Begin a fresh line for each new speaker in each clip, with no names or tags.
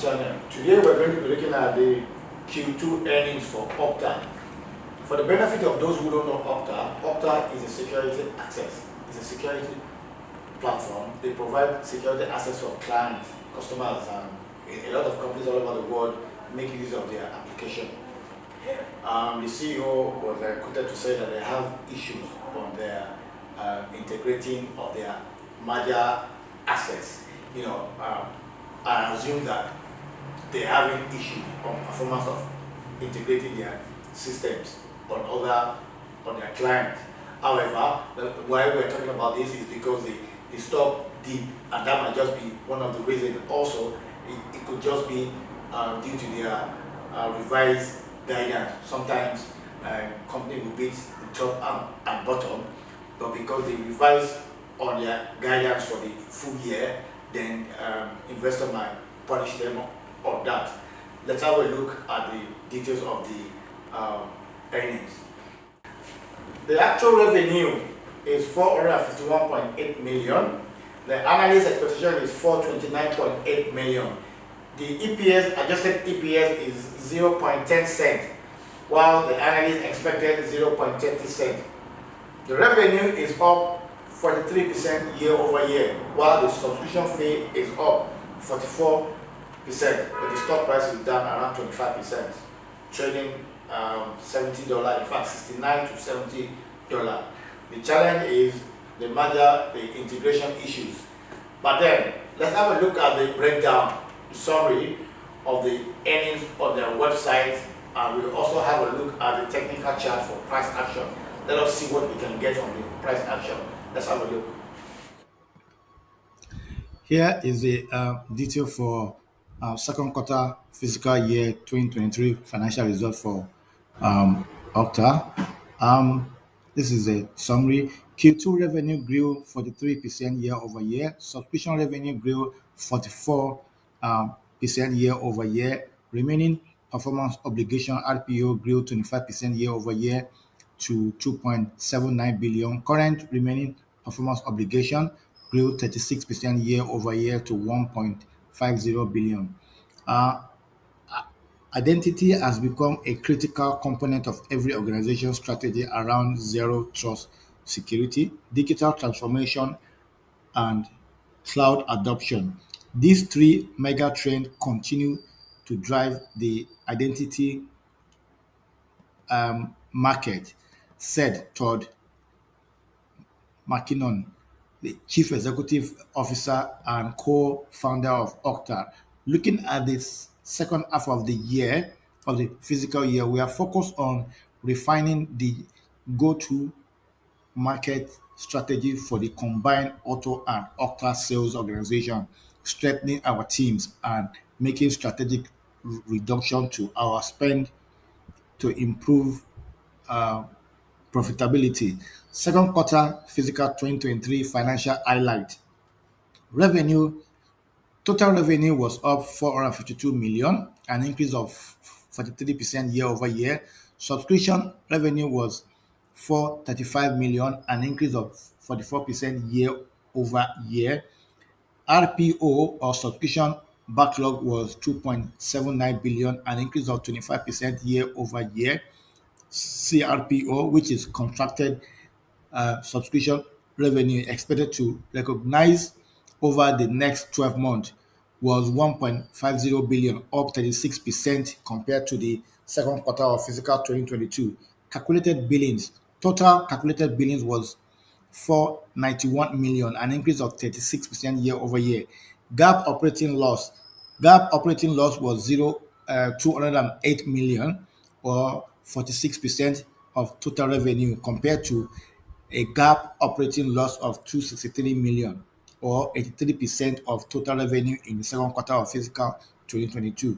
channel. Today we're going to be looking at the Q2 earnings for Okta. For the benefit of those who don't know Okta, Okta is a security access. It's a security platform. They provide security access for clients, customers, and a lot of companies all over the world make use of their application. The CEO was quoted to say that they have issues on their integrating of their merger assets. I assume that they're having issues on performance of integrating their systems on their clients. However, why we're talking about this is because they stop deep, and that might just be one of the reasons. Also, it could just be due to their revised guidance. Sometimes company will beat the top and bottom, but because they revise on their guidance for the full year, then investor might punish them on that. Let's have a look at the details of the earnings. The actual revenue is 451.8 million. The analyst expectation is 429.8 million. The EPS, adjusted EPS, is 0.10 cent, while the analyst expected 0.30 cent. The revenue is up 43% year over year, while the subscription fee is up 44%, but the stock price is down around 25%, trading $70, in fact $69 to $70. The challenge is the merger, the integration issues. But then, let's have a look at the breakdown, the summary of the earnings on their website, and we'll also have a look at the technical chart for price action. Let us see what we can get from the price action. Let's have a look.
Here is the detail for second quarter fiscal year 2023 financial result for Okta. This is a summary. Q2 revenue grew 43% year over year. Subscription revenue grew 44% year over year. Remaining performance obligation RPO grew 25% year over year to 2.79 billion. Current remaining performance obligation grew 36% year over year to 1.50 billion. Uh, Identity has become a critical component of every organization's strategy around zero trust security, digital transformation, and cloud adoption. These three mega trends continue to drive the identity market, said Todd McKinnon, the Chief Executive Officer and co-founder of Okta. Looking at this second half of the year, of the physical year, we are focused on refining the go-to market strategy for the combined Auto and Okta sales organization, strengthening our teams and making strategic reduction to our spend to improve uh, profitability. Second quarter fiscal 2023 financial highlight. Revenue, total revenue was up 452 million, an increase of 43% year over year. Subscription revenue was 435 million, an increase of 44% year over year. RPO or subscription backlog was 2.79 billion, an increase of 25% year over year. CRPO, which is contracted subscription revenue expected to recognize over the next 12 months, was 1.50 billion, up 36% compared to the second quarter of fiscal 2022. Calculated billings, total calculated billings was 491 million, an increase of 36% year over year. GAAP operating loss. GAAP operating loss was 208 million, or 46% of total revenue, compared to a GAAP operating loss of 263 million, or 83% of total revenue in the second quarter of fiscal 2022.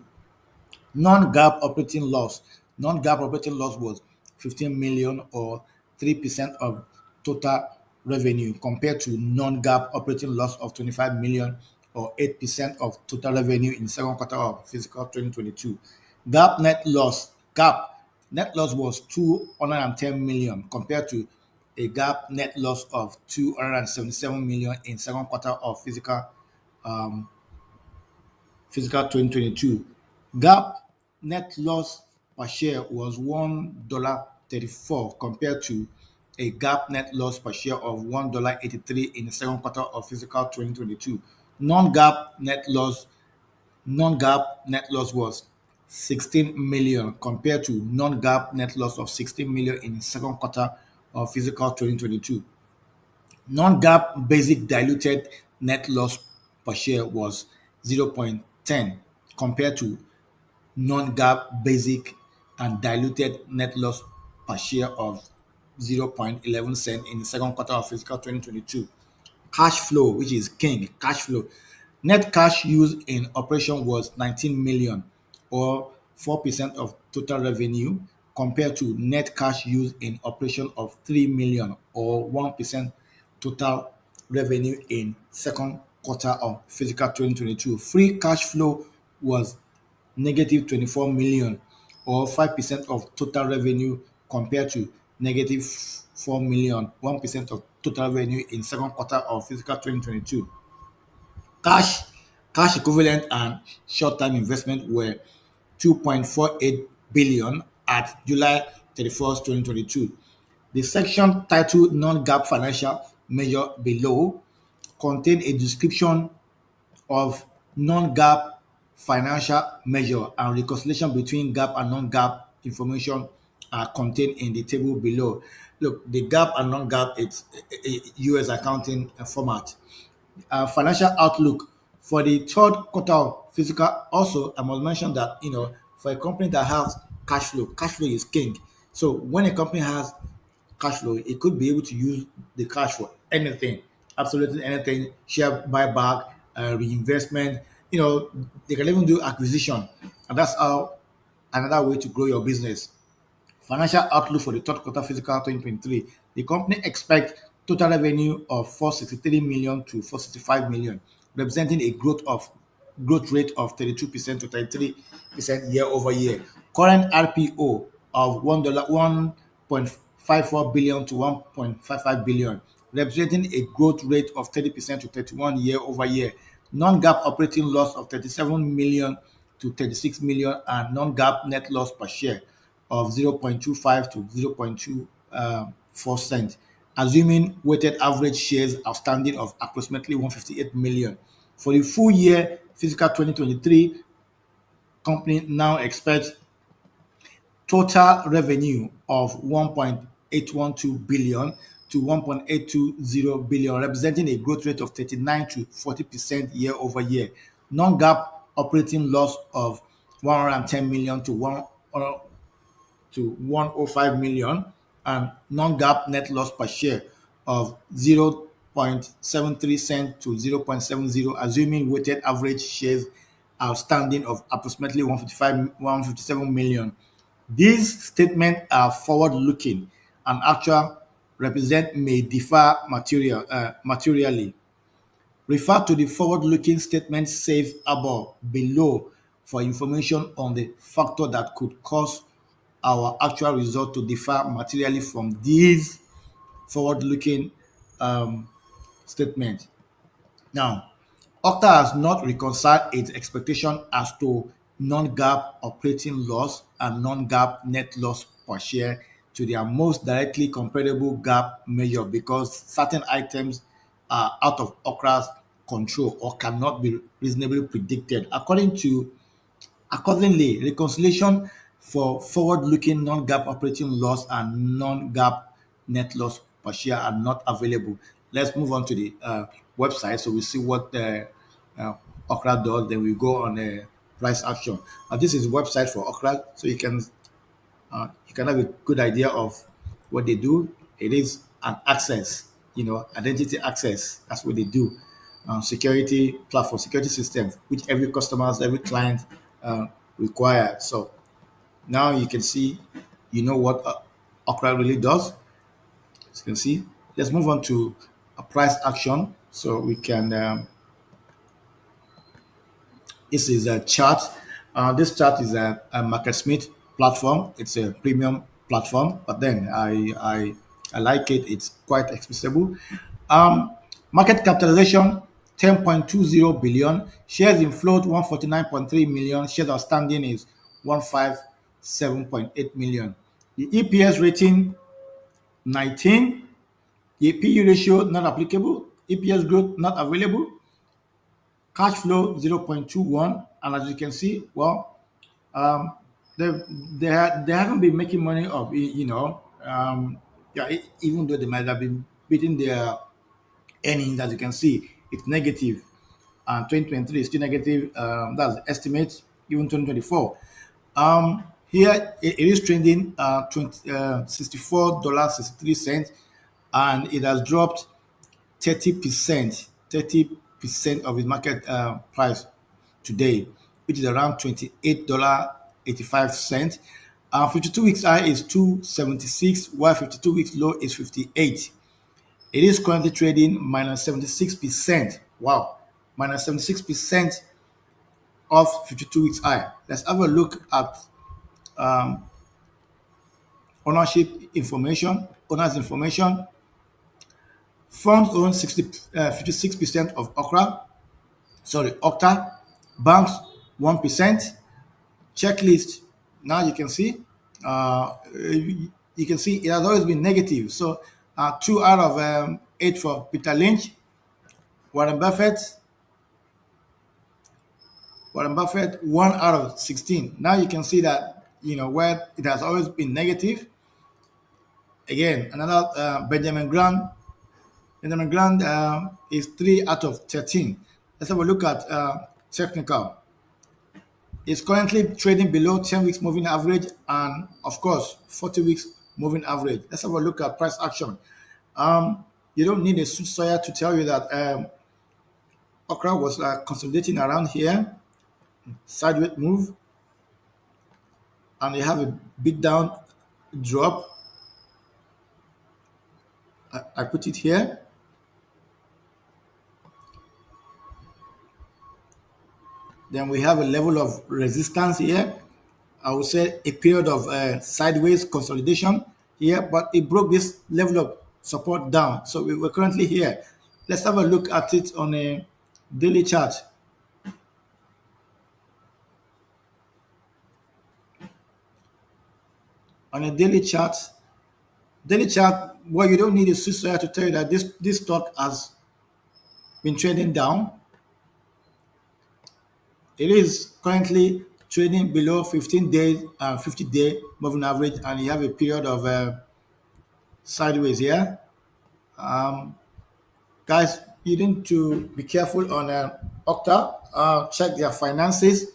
Non-GAAP operating loss. Non-GAAP operating loss was 15 million, or 3% of total revenue, compared to non-GAAP operating loss of 25 million, or 8% of total revenue in the second quarter of fiscal 2022. GAAP net loss was 210 million, compared to a GAAP net loss of 277 million in second quarter of fiscal fiscal 2022. GAAP net loss per share was $1.34 compared to a GAAP net loss per share of $1.83 in the second quarter of fiscal 2022. Non-GAAP net loss Non-GAAP net loss was 16 million compared to non-GAAP net loss of 16 million in the second quarter of fiscal 2022. Non-GAAP basic diluted net loss per share was 0.10 compared to non-GAAP basic and diluted net loss per share of 0.11 cent in the second quarter of fiscal 2022. Cash flow, which is king, cash flow. Net cash used in operation was 19 million or 4% of total revenue compared to net cash used in operation of 3 million or 1% total revenue in second quarter of fiscal 2022. Free cash flow was negative 24 million or 5% of total revenue compared to negative 4 million, 1% of total revenue in second quarter of fiscal 2022. Cash, cash equivalent and short-term investment were 2.48 billion at July 31st, 2022. The section titled Non-GAAP Financial Measure below contain a description of non-GAAP financial measure and reconciliation between GAAP and non-GAAP information are contained in the table below. Look, the GAAP and non-GAAP, it's a US accounting format. Financial outlook for the third quarter of fiscal. Also, I must mention that for a company that has cash flow is king. So when a company has cash flow, it could be able to use the cash for anything, absolutely anything, share buyback, reinvestment. They can even do acquisition, and that's how another way to grow your business. Financial outlook for the third quarter fiscal 2023. The company expects total revenue of 463 million to 465 million, representing a growth rate of 32% to 33% year over year. Current RPO of $1.54 billion to 1.55 billion, representing a growth rate of 30% to 31 year over year. Non-GAAP operating loss of 37 million to 36 million and non-GAAP net loss per share of 0.25 to 0.24 cents, assuming weighted average shares outstanding of approximately 158 million. For the full year fiscal 2023, company now expects total revenue of 1.812 billion to 1.820 billion, representing a growth rate of 39 to 40% year over year. Non-GAAP operating loss of 110 million to 105 million and non-GAAP net loss per share of 0.73 cents to 0.70, assuming weighted average shares outstanding of approximately 157 million. These statements are forward-looking and actual represent may differ materially. Refer to the forward-looking statement safe above below for information on the factor that could cause our actual result to differ materially from these forward-looking um, statements. Now, Okta has not reconciled its expectation as to non-GAAP operating loss and non-GAAP net loss per share to their most directly comparable GAAP measure because certain items are out of Okta's control or cannot be reasonably predicted. Accordingly, reconciliation for forward-looking non-GAAP operating loss and non-GAAP net loss per share are not available. Let's move on to the website so we see what uh, Okra does. Then we go on price action. This is the website for Okra, so you can have a good idea of what they do. It is an access, identity access. That's what they do. Security platform, security system, which every customers, every client uh, require. So now you can see, what Okra really does. As you can see, let's move on to a price action. So we can. This is a chart. This chart is a MarketSmith platform. It's a premium platform, but then I like it. It's quite accessible. Um, Market capitalization. 10.20 billion. Shares in float 149.3 million. Shares outstanding is 157.8 million. The EPS rating 19. The PE ratio not applicable. EPS growth not available. Cash flow 0.21. And as you can see, well, um, they haven't been making money of yeah, even though they might have been beating their earnings, as you can see, it's negative. And 2023 is still negative. That's the estimate, even 2024. Here it is trending 64.63, and it has dropped 30% of its market price today, which is around $28.85. 52 weeks high is 276, while 52 weeks low is 58. It is currently trading minus 76%. Wow, minus 76% of 52 weeks high. Let's have a look at um, ownership information, owners information. Funds own 56% of Okta. Banks 1%. Checklist. Now you can see, it has always been negative. So 2 out of 8 for Peter Lynch. Warren Buffett, 1 out of 16. Now you can see that, where it has always been negative. Again, another Benjamin Grant. Benjamin Grant is 3 out of 13. Let's have a look at technical. It's currently trading below 10 weeks moving average and, of course, 40 weeks moving average. Let's have a look at price action. You don't need a soothsayer to tell you that Okra was consolidating around here, sideways move, and they have a big down drop. I put it here. Then we have a level of resistance here. I would say a period of sideways consolidation here, but it broke this level of support down. So we're currently here. Let's have a look at it on a daily chart. On a daily chart, well, you don't need a soothsayer to tell you that this stock has been trading down. It is currently trading below 15 days and 50-day moving average, and you have a period of sideways here. Guys, you need to be careful on Okta. Check their finances.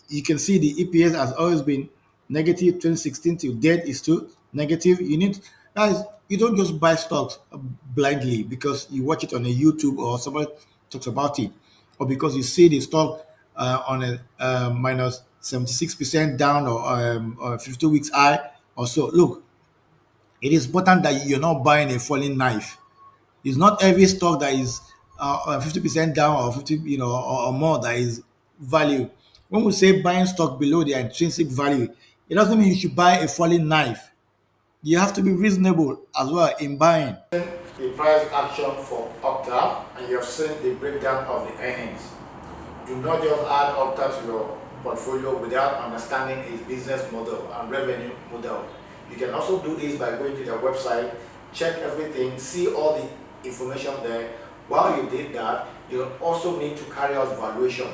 You can see the EPS has always been negative. 2016 till date is still negative. Guys, you don't just buy stocks blindly because you watch it on a YouTube or somebody talks about it, or because you see the stock on a minus 76% down or 52 weeks high or so. Look, it is important that you're not buying a falling knife. It's not every stock that is 50% down or 50, or more that is value. When we say buying stock below their intrinsic value, it doesn't mean you should buy a falling knife. You have to be reasonable as well in buying.
The price action for Okta, and you have seen the breakdown of the earnings. Do not just add Okta to your portfolio without understanding its business model and revenue model. You can also do this by going to their website, check everything, see all the information there. While you did that, you also need to carry out valuation.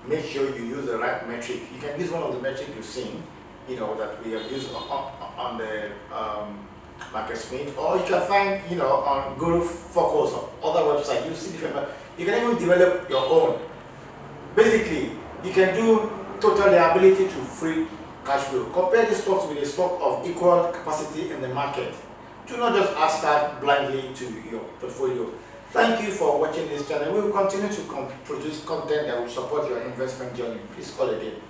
Make sure you use the right metric. You can use one of the metrics you've seen, that we have used on the Market Smith, or you can find, on Guru Focus or other websites. You see different. You can even develop your own. Basically, you can do total liability to free cash flow. Compare the stocks with a stock of equal capacity in the market. Do not just add that blindly to your portfolio. Thank you for watching this channel. We will continue to produce content that will support your investment journey. Please call again.